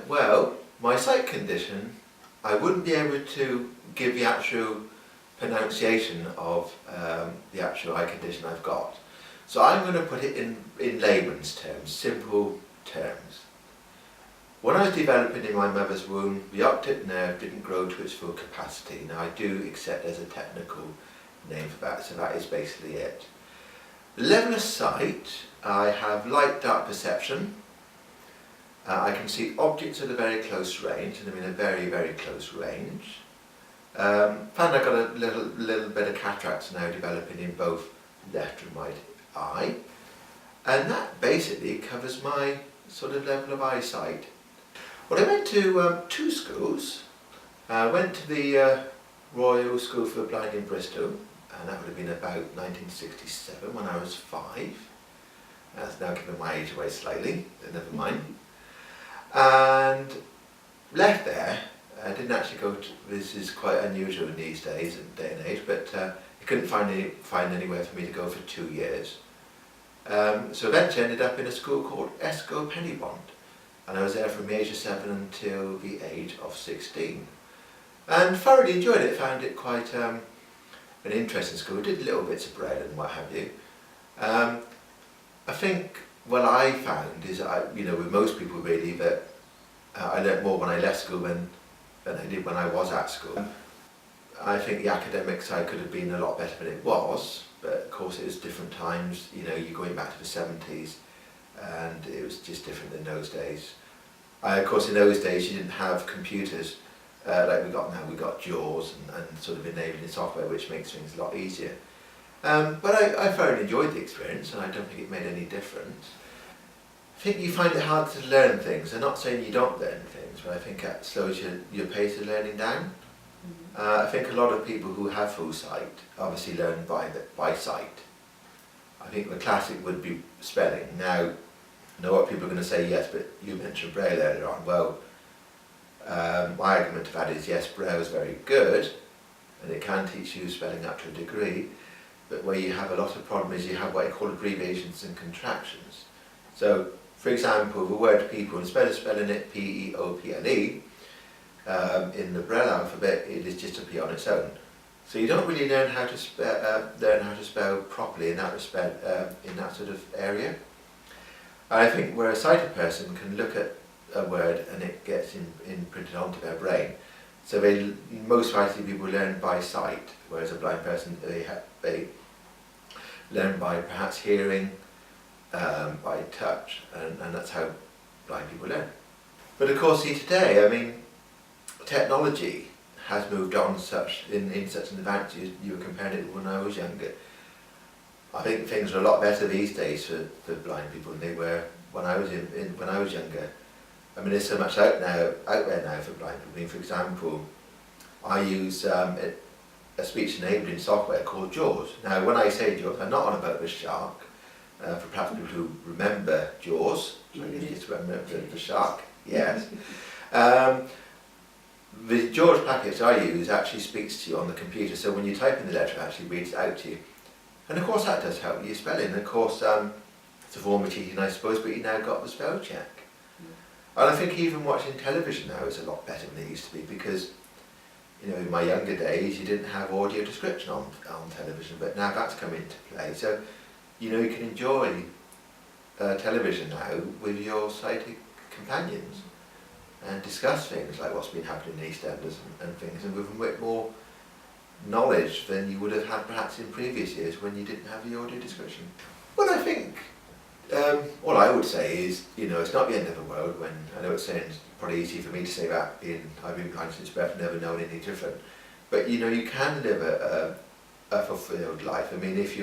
Well, my sight condition, I wouldn't be able to give the actual pronunciation of the actual eye condition I've got. So I'm going to put it in layman's terms, simple terms. When I was developing in my mother's womb, the optic nerve didn't grow to its full capacity. Now I do accept there's a technical name for that, so that is basically it. Level of sight, I have light-dark perception. I can see objects at a very close range, and I'm in a very, very close range. Found I've got a little bit of cataracts now developing in both left and right eye. And that basically covers my sort of level of eyesight. Well, I went to two schools. I went to the Royal School for the Blind in Bristol, and that would have been about 1967 when I was 5. That's now giving my age away slightly, but never mind. And left there. I didn't actually go to, this is quite unusual in these days and day and age, but I couldn't find anywhere for me to go for 2 years. So eventually I ended up in a school called Esco Pennybond, and I was there from the age of 7 until the age of 16. And thoroughly enjoyed it, found it quite an interesting school, did little bits of bread and what have you. I think what I found is, with most people really, that I learnt more when I left school than I did when I was at school. I think the academic side could have been a lot better than it was, but of course it was different times, you're going back to the 70s, and it was just different in those days. Of course in those days you didn't have computers like we got now. We got JAWS and sort of enabling software, which makes things a lot easier. But I thoroughly enjoyed the experience, and I don't think it made any difference. I think you find it hard to learn things. I'm not saying you don't learn things, but I think it slows your pace of learning down. I think a lot of people who have full sight obviously learn by sight. I think the classic would be spelling. Now, I know what people are going to say, yes, but you mentioned Braille earlier on. Well, my argument to that is, yes, Braille is very good, and it can teach you spelling up to a degree, but where you have a lot of problems is you have what I call abbreviations and contractions. So, for example, the word people, instead of spelling it P-E-O-P-L-E, in the Braille alphabet, it is just a P on its own. So you don't really learn how to spell properly in that respect, in that sort of area. And I think where a sighted person can look at a word and it gets imprinted onto their brain. So most likely people learn by sight, whereas a blind person, they learn by perhaps hearing, by touch, and that's how blind people learn. But of course, see today, I mean, technology has moved on in such an advance. You were comparing it when I was younger. I think things are a lot better these days for blind people than they were when I was younger. I mean, there's so much out there now for blind people. I mean, for example, I use a speech enabling software called JAWS. Now, when I say JAWS, I'm not on about the shark. For perhaps people who remember JAWS, so you just remember the shark. Yes. The JAWS package I use actually speaks to you on the computer, so when you type in the letter, it actually reads it out to you. And of course that does help with your spelling. And of course it's a form of cheating, I suppose, but you now got the spell check. And I think even watching television now is a lot better than it used to be, because in my younger days you didn't have audio description on television, but now that's come into play. So you can enjoy television now with your sighted companions and discuss things like what's been happening in EastEnders and things, and with a bit more knowledge than you would have had perhaps in previous years when you didn't have the audio description. Well, I think all I would say is, it's not the end of the world. When I know it sounds probably easy for me to say that, I've been blind since birth, never known any different. But you can live a fulfilled life. I mean, if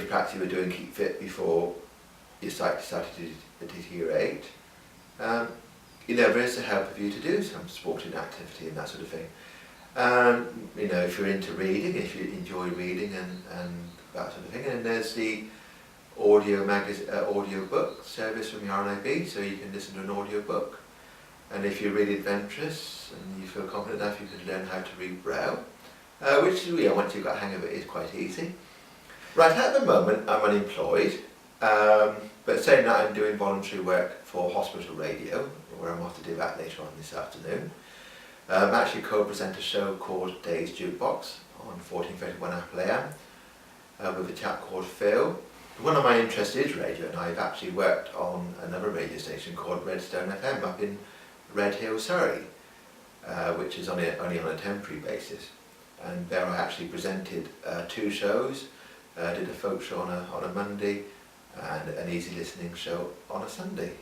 perhaps you were doing Keep Fit before your sight started to deteriorate, there is the help of you to do some sporting activity and that sort of thing. If you're into reading, if you enjoy reading and that sort of thing, and there's the audio book service from the RNIB, so you can listen to an audio book. And if you're really adventurous and you feel confident enough, you can learn how to read Braille, which once you've got a hang of it is quite easy. Right, at the moment I'm unemployed, but saying that, I'm doing voluntary work for hospital radio, where I'm off to do that later on this afternoon. Actually co-present a show called Days Jukebox on 14:31 Apple AM with a chap called Phil. One of my interests is radio, and I've actually worked on another radio station called Redstone FM up in Red Hill, Surrey, which is only on a temporary basis. And there I actually presented 2 shows, did a folk show on a Monday and an easy listening show on a Sunday.